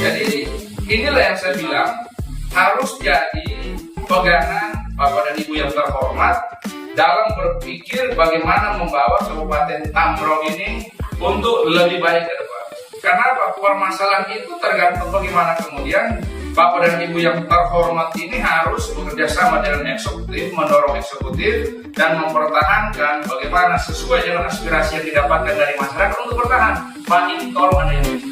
Jadi inilah yang saya bilang harus jadi pegangan Bapak dan Ibu yang terhormat dalam berpikir bagaimana membawa Kabupaten Tambrauw ini untuk lebih baik ke depan. Karena permasalahan itu tergantung bagaimana kemudian Bapak dan Ibu yang terhormat ini harus bekerja sama dengan eksekutif, mendorong eksekutif, dan mempertahankan bagaimana sesuai dengan aspirasi yang didapatkan dari masyarakat untuk bertahan. Pak, ini tolong ada yang